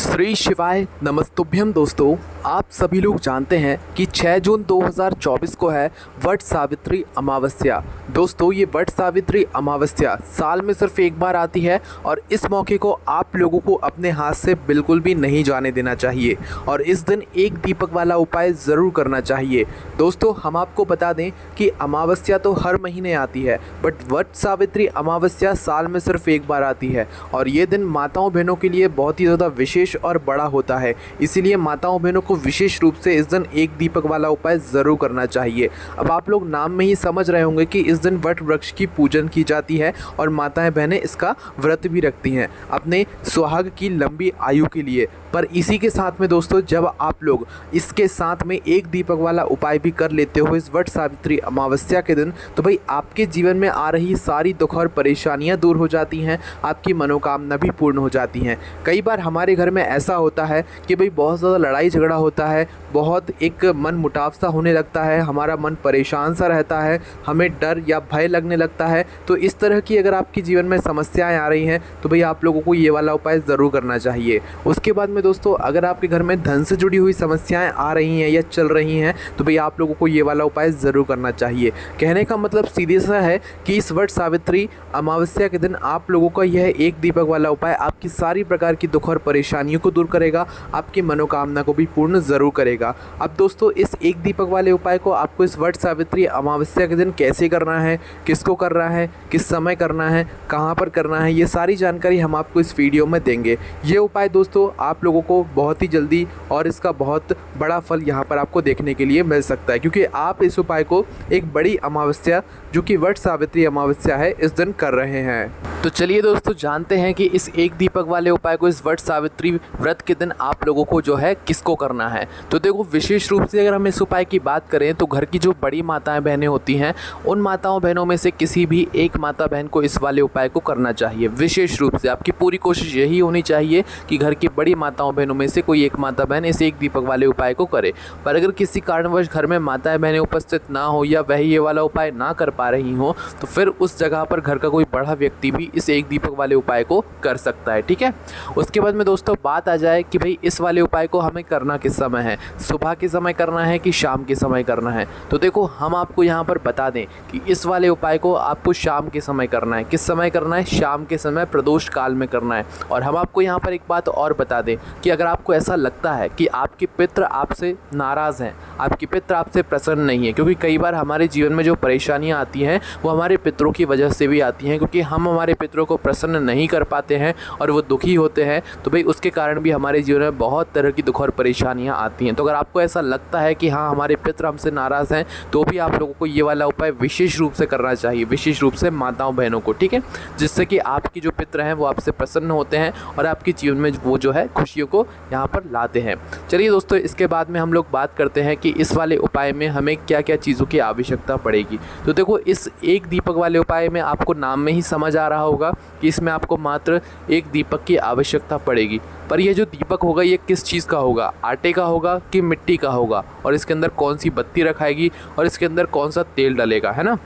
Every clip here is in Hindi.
श्री शिवाय नमस्तुभ्यम। दोस्तों, आप सभी लोग जानते हैं कि 6 जून 2024 को है वट सावित्री अमावस्या। दोस्तों, ये वट सावित्री अमावस्या साल में सिर्फ एक बार आती है और इस मौके को आप लोगों को अपने हाथ से बिल्कुल भी नहीं जाने देना चाहिए और इस दिन एक दीपक वाला उपाय ज़रूर करना चाहिए। दोस्तों, हम आपको बता दें कि अमावस्या तो हर महीने आती है, बट वट सावित्री अमावस्या साल में सिर्फ एक बार आती है और ये दिन माताओं बहनों के लिए बहुत ही ज़्यादा विशेष और बड़ा होता है। इसीलिए माताओं बहनों को विशेष रूप से इस दिन एक दीपक वाला उपाय ज़रूर करना चाहिए। अब आप लोग नाम में ही समझ रहे होंगे कि इस दिन वट वृक्ष की पूजन की जाती है और माताएं बहनें इसका व्रत भी रखती हैं अपने सुहाग की लंबी आयु के लिए। पर इसी के साथ में दोस्तों, जब आप लोग इसके साथ में एक दीपक वाला उपाय भी कर लेते हो इस वट सावित्री अमावस्या के दिन, तो भाई आपके जीवन में आ रही सारी दुख और परेशानियां दूर हो जाती हैं, आपकी मनोकामना भी पूर्ण हो जाती हैं। कई बार हमारे घर में ऐसा होता है कि भाई बहुत ज़्यादा लड़ाई झगड़ा होता है, बहुत एक मन मुटाव सा होने लगता है, हमारा मन परेशान सा रहता है, हमें डर या भय लगने लगता है। तो इस तरह की अगर आपके जीवन में समस्याएं आ रही हैं तो भाई आप लोगों को ये वाला उपाय ज़रूर करना चाहिए। उसके बाद में दोस्तों, अगर आपके घर में धन से जुड़ी हुई समस्याएं आ रही हैं या चल रही हैं तो भाई आप लोगों को ये वाला उपाय ज़रूर करना चाहिए। कहने का मतलब सीधे सा है कि इस वट सावित्री अमावस्या के दिन आप लोगों का यह एक दीपक वाला उपाय आपकी सारी प्रकार की दुख और परेशानियों को दूर करेगा, आपकी मनोकामना को भी पूर्ण ज़रूर करेगा। अब दोस्तों, इस एक दीपक वाले उपाय को आपको इस वट सावित्री अमावस्या के दिन कैसे करना है, किसको करना है, किस समय करना है, कहाँ पर करना है, ये सारी जानकारी हम आपको इस वीडियो में देंगे। ये उपाय दोस्तों आप लोगों को बहुत ही जल्दी और इसका बहुत बड़ा फल यहाँ पर आपको देखने के लिए मिल सकता है, क्योंकि आप इस उपाय को एक बड़ी अमावस्या जो कि वट सावित्री अमावस्या है इस दिन कर रहे हैं। तो चलिए दोस्तों, जानते हैं कि इस एक दीपक वाले उपाय को इस वट सावित्री व्रत के दिन आप लोगों को जो है किसको करना है। तो देखो, विशेष रूप से अगर हम इस उपाय की बात करें तो घर की जो बड़ी माताएं बहनें होती हैं, उन माताओं बहनों में से किसी भी एक माता बहन को इस वाले उपाय को करना चाहिए। विशेष रूप से आपकी पूरी कोशिश यही होनी चाहिए कि घर की बड़ी माताओं बहनों में से कोई एक माता बहन इस एक दीपक वाले उपाय को करे। पर अगर किसी कारणवश घर में माताएं बहनें उपस्थित ना हो या वह ये वाला उपाय ना कर पा रही हो, तो फिर उस जगह पर घर का कोई बड़ा व्यक्ति भी इस एक दीपक वाले उपाय को कर सकता है। ठीक है। उसके बाद में दोस्तों बात आ जाए कि भाई इस वाले उपाय को हमें करना किस समय है, सुबह के समय करना है कि शाम के समय करना है। तो देखो, हम आपको यहाँ पर बता दें कि इस वाले उपाय को आपको शाम के समय करना है। किस समय करना है? शाम के समय, प्रदोष काल में करना है। और हम आपको यहाँ पर एक बात और बता दें कि अगर आपको ऐसा लगता है कि आपके पितृ आपसे नाराज़ हैं, आपके पितृ आपसे प्रसन्न नहीं है, क्योंकि कई बार हमारे जीवन में जो परेशानियाँ आती हैं वो हमारे पितरों की वजह से भी आती हैं, क्योंकि हम हमारे पितरों को प्रसन्न नहीं कर पाते हैं और वो दुखी होते हैं, तो भाई उसके कारण भी हमारे जीवन में बहुत तरह की दुख और परेशानियां आती हैं। तो अगर आपको ऐसा लगता है कि हाँ, हमारे पितृ हमसे नाराज़ हैं, तो भी आप लोगों को ये वाला उपाय विशेष रूप से करना चाहिए, विशेष रूप से माताओं बहनों को। ठीक है, जिससे कि आपकी जो पितृ हैं वो आपसे प्रसन्न होते हैं और आपके जीवन में वो जो है खुशियों को यहाँ पर लाते हैं। चलिए दोस्तों, इसके बाद में हम लोग बात करते हैं कि इस वाले उपाय में हमें क्या क्या चीज़ों की आवश्यकता पड़ेगी। तो देखो, इस एक दीपक वाले उपाय में आपको नाम में ही समझ आ रहा होगा कि इसमें आपको मात्र एक दीपक की आवश्यकता पड़ेगी। पर यह जो दीपक होगा ये किस चीज़ का होगा? आटे का होगा कि मिट्टी का होगा, और इसके अंदर कौन सी बत्ती रखाएगी और इसके अंदर कौन सा तेल डलेगा, है ना।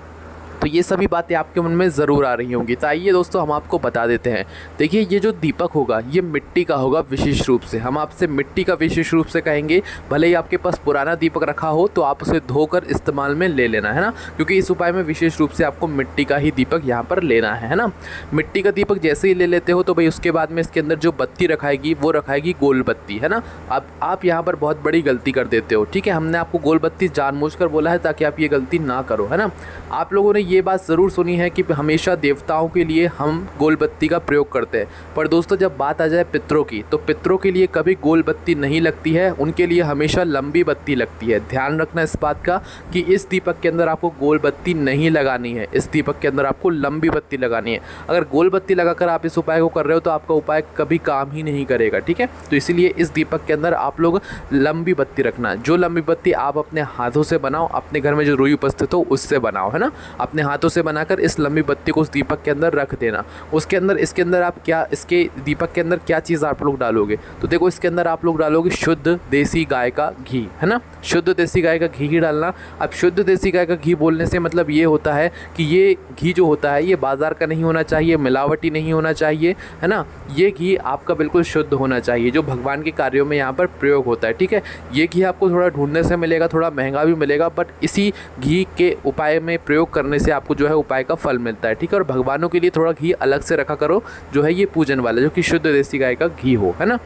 तो ये सभी बातें आपके मन में ज़रूर आ रही होंगी। तो आइए दोस्तों, हम आपको बता देते हैं। देखिए, ये जो दीपक होगा ये मिट्टी का होगा। विशेष रूप से हम आपसे मिट्टी का विशेष रूप से कहेंगे। भले ही आपके पास पुराना दीपक रखा हो तो आप उसे धोकर इस्तेमाल में ले लेना, है ना, क्योंकि इस उपाय में विशेष रूप से आपको मिट्टी का ही दीपक यहाँ पर लेना है ना। मिट्टी का दीपक जैसे ही ले लेते हो तो भाई उसके बाद में इसके अंदर जो बत्ती रखाएगी वो रखाएगी गोल बत्ती, है ना। अब आप यहाँ पर बहुत बड़ी गलती कर देते हो। ठीक है, हमने आपको गोल बत्ती जानबूझकर बोला है ताकि आप ये गलती ना करो, है ना। आप लोगों ने ये बात ज़रूर सुनी है कि हमेशा देवताओं के लिए हम गोल बत्ती का प्रयोग करते हैं, पर दोस्तों जब बात आ जाए पितरों की, तो पितरों के लिए कभी गोल बत्ती नहीं लगती है, उनके लिए हमेशा लंबी बत्ती लगती है। ध्यान रखना इस बात का कि इस दीपक के अंदर आपको गोल बत्ती नहीं लगानी है, इस दीपक के अंदर आपको लंबी बत्ती लगानी है। अगर गोल बत्ती लगाकर आप इस उपाय को कर रहे हो तो आपका उपाय कभी काम ही नहीं करेगा। ठीक है, तो इसीलिए इस दीपक के अंदर आप लोग लंबी बत्ती रखना। जो लंबी बत्ती आप अपने हाथों से बनाओ, अपने घर में जो रुई उपस्थित हो उससे बनाओ, है ना। अपने हाथों से बनाकर इस लंबी बत्ती को उस दीपक के अंदर रख देना। उसके अंदर इसके अंदर आप क्या इसके दीपक के अंदर क्या चीज़ आप लोग डालोगे, तो देखो इसके अंदर आप लोग डालोगे शुद्ध देसी गाय का घी, है ना। शुद्ध देसी गाय का घी ही डालना। अब शुद्ध देसी गाय का घी बोलने से मतलब ये होता है कि ये घी जो होता है ये बाज़ार का नहीं होना चाहिए, मिलावटी नहीं होना चाहिए, है ना। ये घी आपका बिल्कुल शुद्ध होना चाहिए जो भगवान के कार्यों में यहाँ पर प्रयोग होता है, ठीक है। ये घी आपको थोड़ा ढूंढने से मिलेगा, थोड़ा महंगा भी मिलेगा, बट इसी घी के उपाय में प्रयोग करने से आपको जो है उपाय का फल मिलता है, ठीक है। और भगवानों के लिए थोड़ा घी अलग से रखा करो जो है ये पूजन वाला, जो कि शुद्ध देसी गाय का घी हो, है ना।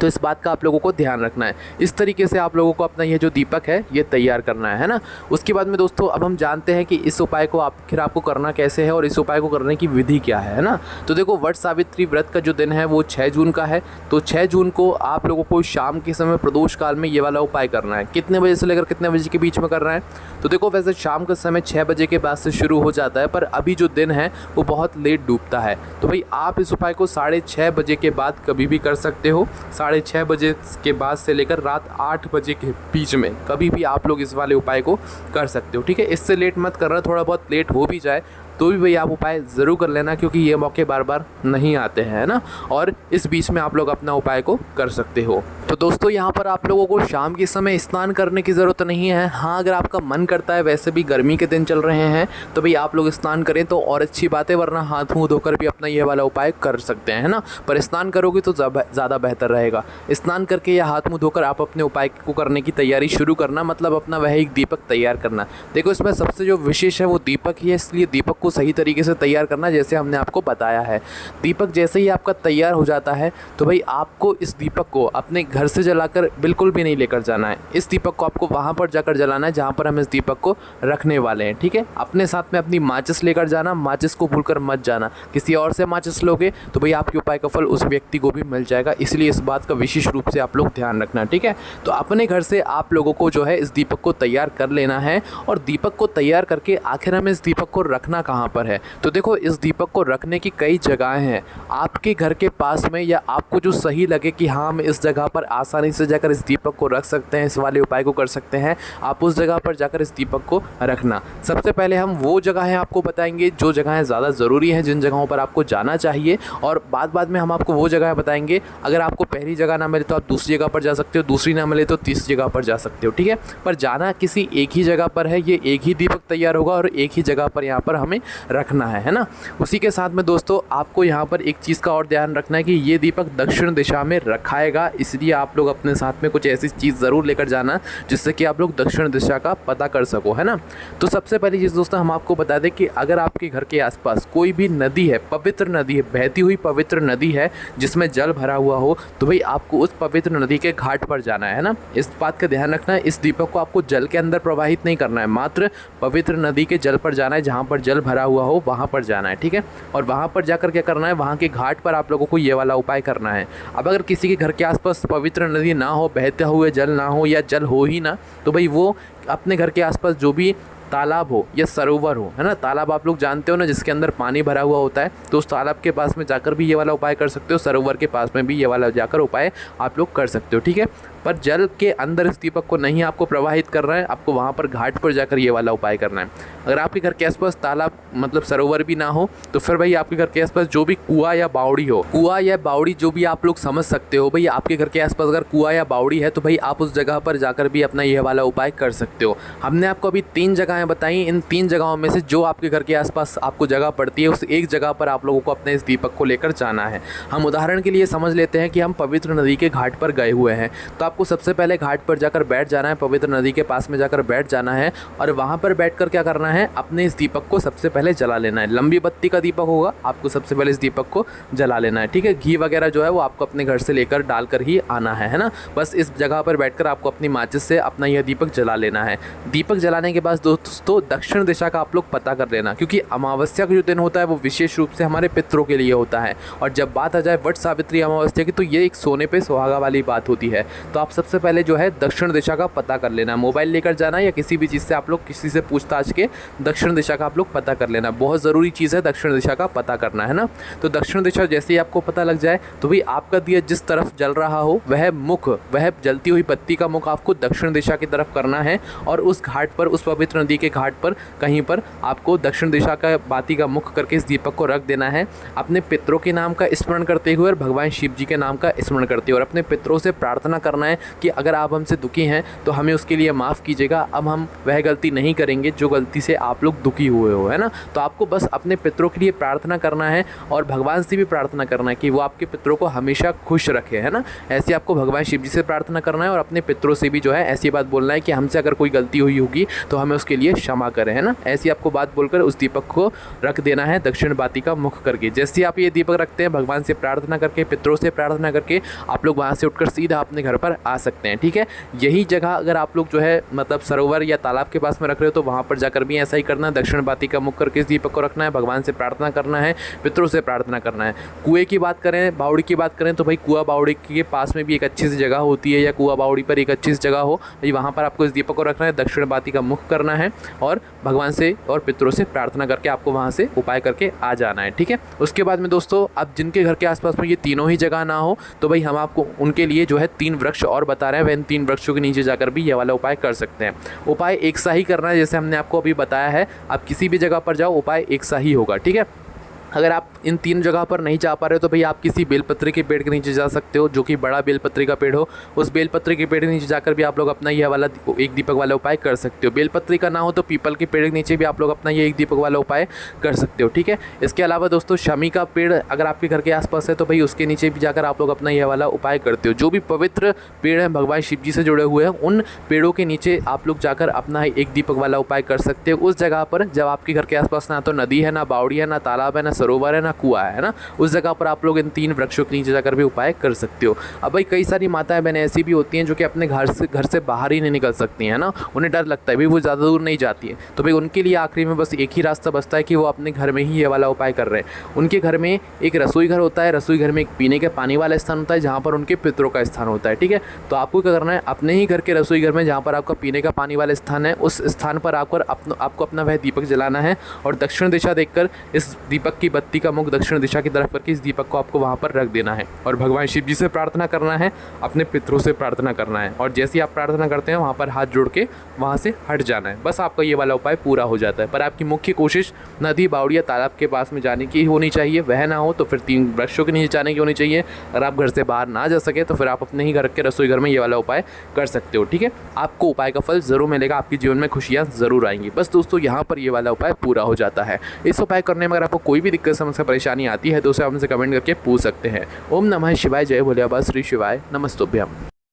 तो इस बात का आप लोगों को ध्यान रखना है। इस तरीके से आप लोगों को अपना ये जो दीपक है ये तैयार करना है ना। उसके बाद में दोस्तों अब हम जानते हैं कि इस उपाय को आखिर आपको करना कैसे है और इस उपाय को करने की विधि क्या है ना। तो देखो वट सावित्री व्रत का जो दिन है वो 6 जून का है। तो 6 जून को आप लोगों को शाम के समय प्रदोष काल में ये वाला उपाय करना है। कितने बजे से लेकर कितने बजे के बीच में करना है, तो देखो वैसे शाम का समय 6 बजे के बाद से शुरू हो जाता है, पर अभी जो दिन है वो बहुत लेट डूबता है। तो भाई आप इस उपाय को 6:30 बजे के बाद कभी भी कर सकते हो। 6:30 बजे के बाद से लेकर रात 8 बजे के बीच में कभी भी आप लोग इस वाले उपाय को कर सकते हो, ठीक है। इससे लेट मत करना, थोड़ा बहुत लेट हो भी जाए तो भी भाई आप उपाय ज़रूर कर लेना, क्योंकि ये मौके बार बार नहीं आते हैं ना। और इस बीच में आप लोग अपना उपाय को कर सकते हो। तो दोस्तों यहाँ पर आप लोगों को शाम के समय स्नान करने की ज़रूरत नहीं है। हाँ, अगर आपका मन करता है, वैसे भी गर्मी के दिन चल रहे हैं, तो भाई आप लोग स्नान करें तो और अच्छी बात है, वरना हाथ मुँह धोकर भी अपना ये वाला उपाय कर सकते हैं, है ना। पर स्नान करोगे तो ज़्यादा बेहतर रहेगा। स्नान करके या हाथ मुँह धोकर आप अपने उपाय को करने की तैयारी शुरू करना, मतलब अपना वह एक दीपक तैयार करना। देखो इसमें सबसे जो विशेष है वो दीपक ही है, इसलिए दीपक को सही तरीके से तैयार करना जैसे हमने आपको बताया है। दीपक जैसे ही आपका तैयार हो जाता है तो भाई आपको इस दीपक को अपने घर से जलाकर बिल्कुल भी नहीं लेकर जाना है। इस दीपक को आपको वहाँ पर जाकर जलाना है जहाँ पर हम इस दीपक को रखने वाले हैं, ठीक है। अपने साथ में अपनी माचिस लेकर जाना, माचिस को भूलकर मत जाना। किसी और से माचिस लोगे तो भाई आपके उपाय का फल उस व्यक्ति को भी मिल जाएगा, इसलिए इस बात का विशेष रूप से आप लोग ध्यान रखना, ठीक है। तो अपने घर से आप लोगों को जो है इस दीपक को तैयार कर लेना है। और दीपक को तैयार करके आखिर हमें इस दीपक को रखना कहाँ पर है, तो देखो इस दीपक को रखने की कई जगहें हैं आपके घर के पास में, या आपको जो सही लगे कि हाँ हम इस जगह पर आसानी से जाकर इस दीपक को रख सकते हैं, इस वाले उपाय को कर सकते हैं, आप उस जगह पर जाकर इस दीपक को रखना। सबसे पहले हम वो जगहें आपको बताएंगे जो जगहें ज़्यादा ज़रूरी हैं, जिन जगहों पर आपको जाना चाहिए, और बाद में हम आपको वो जगह बताएंगे। अगर आपको पहली जगह ना मिले तो आप दूसरी जगह पर जा सकते हो, दूसरी ना मिले तो तीसरी जगह पर जा सकते हो, ठीक है। पर जाना किसी एक ही जगह पर है, ये एक ही दीपक तैयार होगा और एक ही जगह पर यहाँ पर हमें रखना है ना। उसी के साथ में दोस्तों आपको यहाँ पर एक चीज़ का और ध्यान रखना है कि ये दीपक दक्षिण दिशा में रखाएगा, इसलिए आप लोग अपने साथ में कुछ ऐसी चीज़ ज़रूर लेकर जाना जिससे कि आप लोग दक्षिण दिशा का पता कर सको, है ना। तो सबसे पहली चीज़ दोस्तों हम आपको बता दें कि अगर आपके घर के आसपास कोई भी नदी है, पवित्र नदी है, बहती हुई पवित्र नदी है जिसमें जल भरा हुआ हो, तो भाई आपको उस पवित्र नदी के घाट पर जाना है ना। इस बात का ध्यान रखना है, इस दीपक को आपको जल के अंदर प्रवाहित नहीं करना है, मात्र पवित्र नदी के जल पर जाना है, जहाँ पर जल भरा हुआ हो वहाँ पर जाना है, ठीक है। और वहाँ पर जाकर क्या करना है, वहाँ के घाट पर आप लोगों को ये वाला उपाय करना है। अब अगर किसी के घर के आसपास पवित्र नदी ना हो, बहते हुए जल ना हो, या जल हो ही ना, तो भाई वो अपने घर के आसपास जो भी तालाब हो या सरोवर हो, है ना। तालाब आप लोग जानते हो ना, जिसके अंदर पानी भरा हुआ होता है, तो उस तालाब के पास में जाकर भी ये वाला उपाय कर सकते हो, सरोवर के पास में भी ये वाला जाकर उपाय आप लोग कर सकते हो, ठीक है। पर जल के अंदर इस दीपक को नहीं आपको प्रवाहित करना है, आपको वहाँ पर घाट पर जाकर ये वाला उपाय करना है। अगर आपके घर के आसपास तालाब मतलब सरोवर भी ना हो, तो फिर भाई आपके घर के आसपास जो भी कुआं या बावड़ी हो, कुआं या बावड़ी जो भी आप लोग समझ सकते हो, भाई आपके घर के आसपास अगर कुआं या बावड़ी है तो भाई आप उस जगह पर जाकर भी अपना ये वाला उपाय कर सकते हो। हमने आपको अभी 3 जगहें बताई, इन 3 जगहों में से जो आपके घर के आसपास आपको जगह पड़ती है, उस एक जगह पर आप लोगों को अपने इस दीपक को लेकर जाना है। हम उदाहरण के लिए समझ लेते हैं कि हम पवित्र नदी के घाट पर गए हुए हैं, तो आपको सबसे पहले घाट पर जाकर बैठ जाना है, पवित्र नदी के पास में जाकर बैठ जाना है, और वहाँ पर बैठकर क्या करना है, अपने इस दीपक को सबसे पहले जला लेना है। लंबी बत्ती का दीपक होगा, आपको सबसे पहले इस दीपक को जला लेना है, ठीक है। घी वगैरह जो है वो आपको अपने घर से लेकर डालकर ही आना है ना। बस इस जगह पर बैठकर आपको अपनी माचिस से अपना यह दीपक जला लेना है। दीपक जलाने के बाद दोस्तों दक्षिण दिशा का आप लोग पता कर लेना, क्योंकि अमावस्या का जो दिन होता है वो विशेष रूप से हमारे पितरों के लिए होता है। और जब बात आ जाए वट सावित्री अमावस्या की, तो ये एक सोने पे सुहागा वाली बात होती है। तो तो आप सबसे पहले जो है दक्षिण दिशा का पता कर लेना, मोबाइल लेकर जाना या किसी भी चीज़ से आप लोग किसी से पूछताछ के दक्षिण दिशा का आप लोग पता कर लेना। बहुत ज़रूरी चीज़ है दक्षिण दिशा का पता करना, है ना। तो दक्षिण दिशा जैसे ही आपको पता लग जाए तो भाई आपका दिया जिस तरफ जल रहा हो वह जलती हुई बत्ती का मुख आपको दक्षिण दिशा की तरफ करना है और उस घाट पर, उस पवित्र नदी के घाट पर कहीं पर आपको दक्षिण दिशा का बाती का मुख करके इस दीपक को रख देना है। अपने पितरों के नाम का स्मरण करते हुए और भगवान शिव जी के नाम का स्मरण करते हुए और अपने पितरों से प्रार्थना करना है कि अगर आप हमसे दुखी हैं तो हमें उसके लिए माफ़ कीजिएगा, अब हम वह गलती नहीं करेंगे जो गलती से आप लोग दुखी हुए हो, है ना। तो आपको बस अपने पितरों के लिए प्रार्थना करना है और भगवान से भी प्रार्थना करना है कि वो आपके पितरों को हमेशा खुश रखे, है ना। ऐसे आपको भगवान शिव जी से प्रार्थना करना है और अपने पितरों से भी जो है ऐसी बात बोलना है कि हमसे अगर कोई गलती हुई होगी तो हमें उसके लिए क्षमा करें, है ना। ऐसी आपको बात बोलकर उस दीपक को रख देना है दक्षिण बाती का मुख करके। जैसे आप ये दीपक रखते हैं, भगवान से प्रार्थना करके, पितरों से प्रार्थना करके आप लोग वहाँ से उठकर सीधा अपने घर पर आ सकते हैं, ठीक है। यही जगह अगर आप लोग जो है मतलब सरोवर या तालाब के पास में रख रहे हो तो वहाँ पर जाकर भी ऐसा ही करना है, दक्षिण बाती का मुख करके इस दीपक को रखना है, भगवान से प्रार्थना करना है, पितरों से प्रार्थना करना है। कुएँ की बात करें, बावड़ी की बात करें तो भाई कुआं बावड़ी के पास में भी एक अच्छी सी जगह होती है या कुआं बावड़ी पर एक अच्छी सी जगह हो, भाई वहाँ पर आपको इस दीपक को रखना है, दक्षिण बाती का मुख करना है और भगवान से और पितरों से प्रार्थना करके आपको वहाँ से उपाय करके आ जाना है, ठीक है। उसके बाद में दोस्तों, अब जिनके घर के आसपास में ये तीनों ही जगह ना हो तो भाई हम आपको उनके लिए जो है 3 वृक्ष और बता रहे हैं, वह इन 3 वृक्षों के नीचे जाकर भी ये वाला उपाय कर सकते हैं। उपाय एक सा ही करना है जैसे हमने आपको अभी बताया है। आप किसी भी जगह पर जाओ उपाय एक सा ही होगा, ठीक है। अगर आप इन 3 जगह पर नहीं जा पा रहे हो तो भाई आप किसी बेलपत्री के पेड़ के नीचे जा सकते हो, जो कि बड़ा बेलपत्री का पेड़ हो। उस बेलपत्री के पेड़ के नीचे जाकर भी आप लोग अपना यह वाला एक दीपक वाला उपाय कर सकते हो। बेलपत्री का ना हो तो पीपल के पेड़ के नीचे भी आप लोग अपना ये एक दीपक वाला उपाय कर सकते हो, ठीक है। इसके अलावा दोस्तों, शमी का पेड़ अगर आपके घर के आसपास है तो भाई उसके नीचे भी जाकर आप लोग अपना यह वाला उपाय करते हो। जो भी पवित्र पेड़ हैं भगवान शिव जी से जुड़े हुए हैं, उन पेड़ों के नीचे आप लोग जाकर अपना एक दीपक वाला उपाय कर सकते हो। उस जगह पर जब आपके घर के आसपास ना तो नदी है, ना बावड़ी है, ना तालाब है, ना सरोवर है, ना कुआं है ना, उस जगह पर आप लोग इन 3 वृक्षों के नीचे जाकर भी उपाय कर सकते हो। अब भाई कई सारी माताएं बहनें ऐसी भी होती हैं जो कि अपने घर से बाहर ही नहीं निकल सकती हैं ना, उन्हें डर लगता है भाई वो ज़्यादा दूर नहीं जाती है, तो भाई उनके लिए आखिरी में बस एक ही रास्ता बचता है कि वो अपने घर में ही ये वाला उपाय कर रहे हैं। उनके घर में एक रसोई घर होता है, रसोई घर में एक पीने के पानी वाला स्थान होता है जहाँ पर उनके पितरों का स्थान होता है, ठीक है। तो आपको क्या करना है, अपने ही घर के रसोई घर में जहाँ पर आपका पीने का पानी वाला स्थान है, उस स्थान पर आकर आपको अपना वह दीपक जलाना है और दक्षिण दिशा देखकर इस दीपक की बत्ती का मुख दक्षिण दिशा की तरफ करके इस दीपक को आपको वहाँ पर रख देना है और भगवान शिव जी से प्रार्थना करना है, अपने पितरों से प्रार्थना करना है और जैसे ही आप प्रार्थना करते हैं वहाँ पर हाथ जोड़ के वहाँ से हट जाना है। बस आपका ये वाला उपाय पूरा हो जाता है। पर आपकी मुख्य कोशिश नदी, बावड़ी या तालाब के पास में जाने की होनी चाहिए। वह ना हो तो फिर 3 वृक्षों के नीचे जाने की होनी चाहिए। अगर आप घर से बाहर ना जा सके तो फिर आप अपने ही घर के रसोई घर में ये वाला उपाय कर सकते हो, ठीक है। आपको उपाय का फल ज़रूर मिलेगा, आपके जीवन में खुशियाँ ज़रूर आएंगी। बस दोस्तों, यहाँ पर ये वाला उपाय पूरा हो जाता है। इस उपाय करने में अगर आपको कोई भी दिक्कत, समस्या, परेशानी आती है तो उसे हमसे कमेंट करके पूछ सकते हैं। ओम नमः शिवाय, जय भोले बाबा, श्री शिवाय, नमस्तुभ्यम।